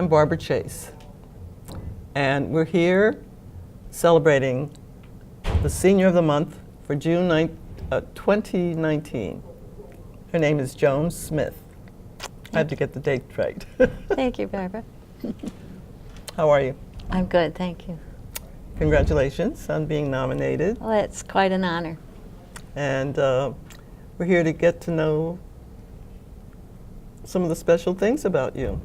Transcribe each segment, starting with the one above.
Barbara Chase, and we're here celebrating the Senior of the Month for June 2019. Her name is Joan Smith. I had to get the date right. Thank you, Barbara. How are you? I'm good, thank you. Congratulations on being nominated. Well, it's quite an honor. And we're here to get to know some of the special things about you.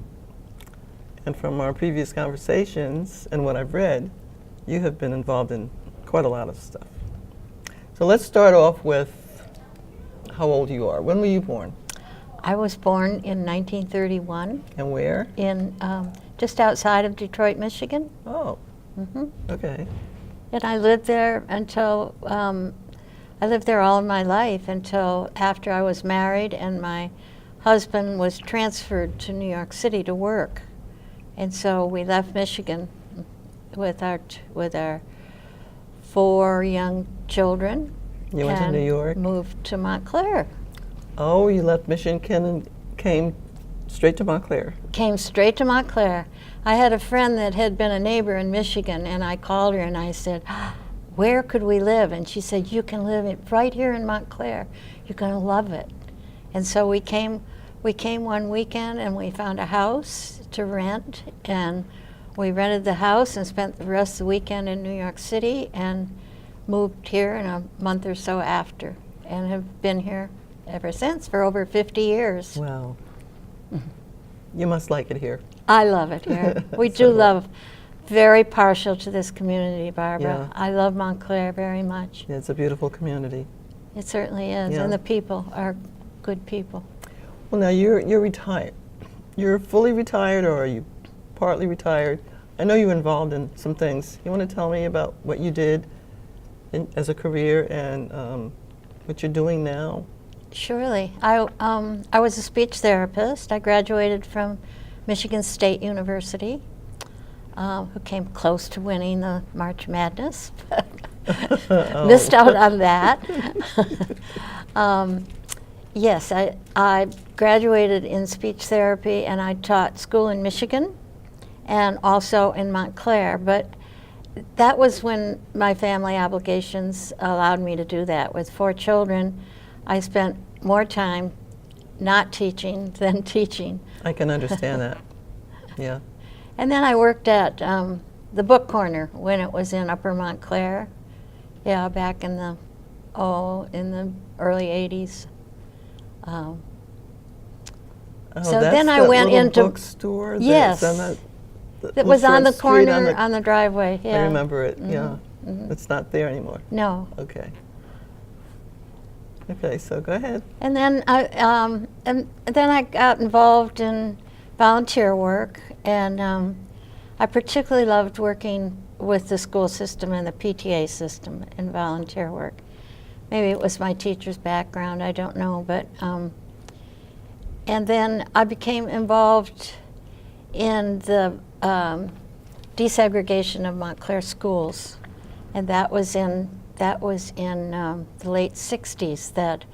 And from our previous conversations and what I've read, you have been involved in quite a lot of stuff. So let's start off with how old you are. When were you born? I was born in 1931 And where? in just outside of Detroit, Michigan. Oh, okay. And I lived there until, I lived there all of my life until after I was married and my husband was transferred to New York City to work. And so we left Michigan with our 4 young children. You went to New York? Moved to Montclair. Oh, you left Michigan and came straight to Montclair. Came straight to Montclair. I had a friend that had been a neighbor in Michigan, and I called her and I said, where could we live? And she said, you can live right here in Montclair. You're going to love it. And so we came one weekend and we found a house to rent, and we rented the house and spent the rest of the weekend in New York City and moved here in a month or so after and have been here ever since for over 50 years. Wow. You must like it here. I love it here. We do love, very partial to this community, Barbara. Yeah. I love Montclair very much. Yeah, it's a beautiful community. It certainly is, Yeah. and the people are good people. Well, now you're retired. You're fully retired, or are you partly retired? I know you're involved in some things. You want to tell me about what you did as a career and what you're doing now? Surely. I was a speech therapist. I graduated from Michigan State University, who came close to winning the March Madness, but missed out on that. Yes, I graduated in speech therapy, and I taught school in Michigan and also in Montclair, but that was when my family obligations allowed me to do that. With 4 children, I spent more time not teaching than teaching. I can understand that. Yeah. And then I worked at the Book Corner when it was in Upper Montclair. Yeah, back in the early 80s. So then I went into bookstore. Yes, that was on the corner on the driveway. Yeah, I remember it. Yeah, it's not there anymore. No. Okay. Okay, so go ahead. And then I got involved in volunteer work, and I particularly loved working with the school system and the PTA system in volunteer work. Maybe it was my teacher's background, I don't know, but and then I became involved in the desegregation of Montclair schools, and that was in the late 60s, that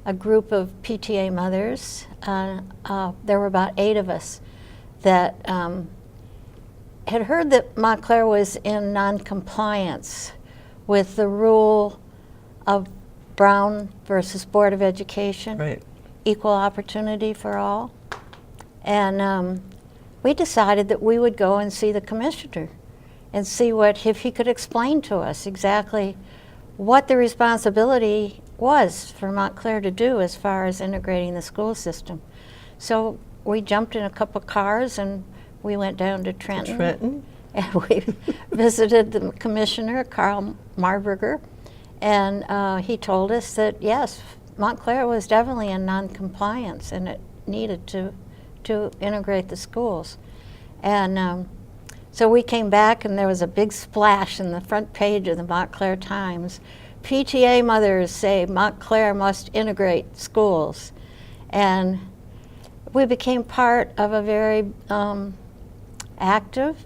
a group of PTA mothers, there were about 8 of us, that had heard that Montclair was in non-compliance with the rule of Brown versus Board of Education, Right. equal opportunity for all. And we decided that we would go and see the commissioner and see if he could explain to us exactly what the responsibility was for Montclair to do as far as integrating the school system. So we jumped in a couple of cars and we went down to Trenton. And we visited the commissioner, Carl Marburger, and he told us that yes, Montclair was definitely in non-compliance and it needed to integrate the schools. And so we came back and there was a big splash in the front page of the Montclair Times. PTA mothers say Montclair must integrate schools. And we became part of a very active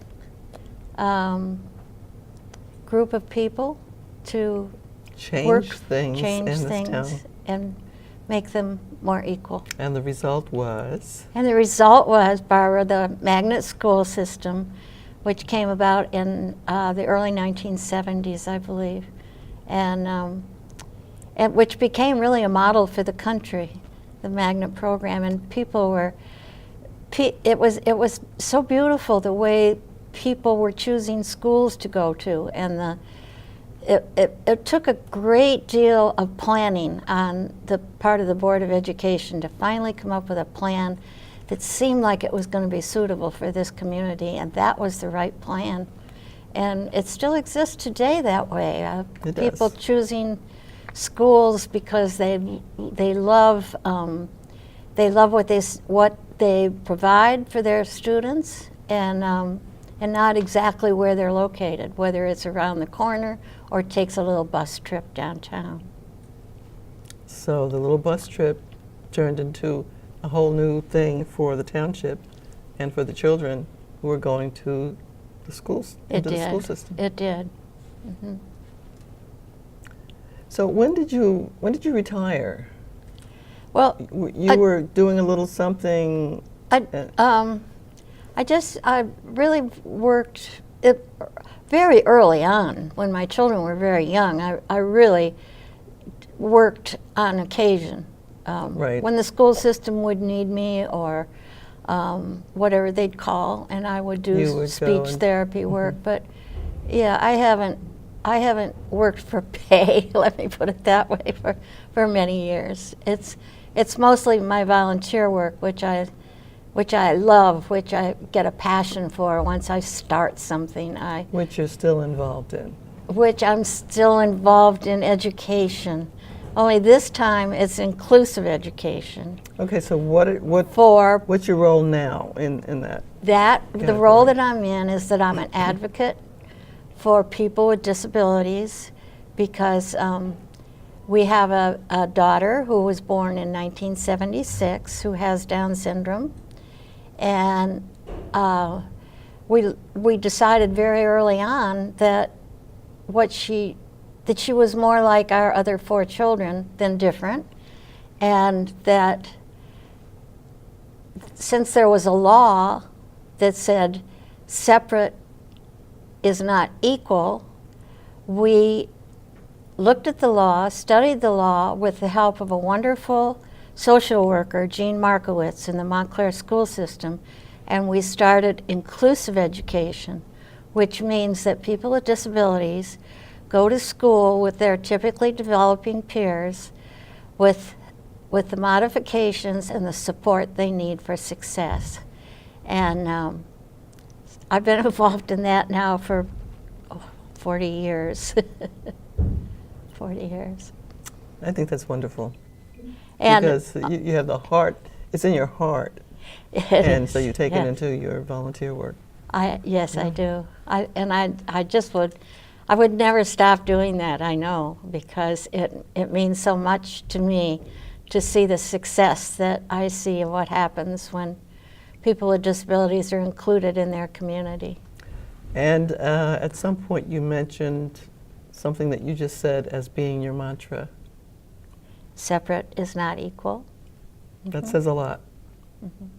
group of people to change things change in this things town. and make them more equal. And the result was? And the result was, Barbara, the magnet school system, which came about in the early 1970s, I believe, and which became really a model for the country, the magnet program. And people were, it was so beautiful the way people were choosing schools to go to, and it took a great deal of planning on the part of the Board of Education to finally come up with a plan that seemed like it was going to be suitable for this community, and that was the right plan. And it still exists today that way. People choosing schools because they love what they provide for their students, and not exactly where they're located, whether it's around the corner or it takes a little bus trip downtown. So the little bus trip turned into a whole new thing for the township and for the children who were going to the schools, into the school system. It did. Mm-hmm. So when did you retire? Well, you were doing a little something. I really worked very early on when my children were very young. I really worked on occasion. Right. When the school system would need me, or whatever they'd call, and I would do speech therapy work. But yeah, I haven't worked for pay. Let me put it that way, for many years. It's mostly my volunteer work, which I love, which I get a passion for once I start something. Which you're still involved in. Which I'm still involved in education. Only this time it's inclusive education. Okay, so what's your role now in that? The role that I'm in is that I'm an advocate for people with disabilities, because we have a daughter who was born in 1976 who has Down syndrome, and we decided very early on that she was more like our other 4 children than different, and that since there was a law that said separate is not equal, we looked at the law, studied the law with the help of a wonderful social worker, Jean Markowitz, in the Montclair school system, and we started inclusive education, which means that people with disabilities go to school with their typically developing peers with the modifications and the support they need for success. And I've been involved in that now for 40 years. 40 years. I think that's wonderful. And because you have the heart, it's in your heart. And so you take it into your volunteer work. Yes, I do. I would never stop doing that, I know, because it means so much to me to see the success that I see of what happens when people with disabilities are included in their community. And at some point you mentioned something that you just said as being your mantra. Separate is not equal. That says a lot.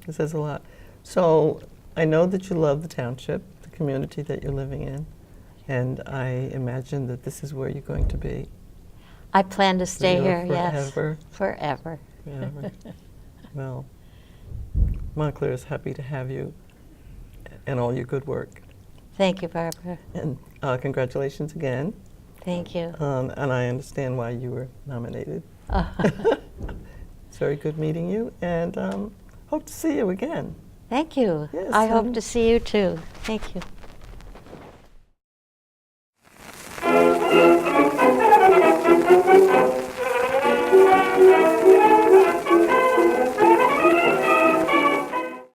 It says a lot. So I know that you love the township, the community that you're living in, and I imagine that this is where you're going to be. I plan to stay here, forever. Yes. Forever. Forever. Well, Montclair is happy to have you and all your good work. Thank you, Barbara. And congratulations again. Thank you. And I understand why you were nominated. It's very good meeting you, and hope to see you again. Thank you. Yes, I hope to see you too. Thank you.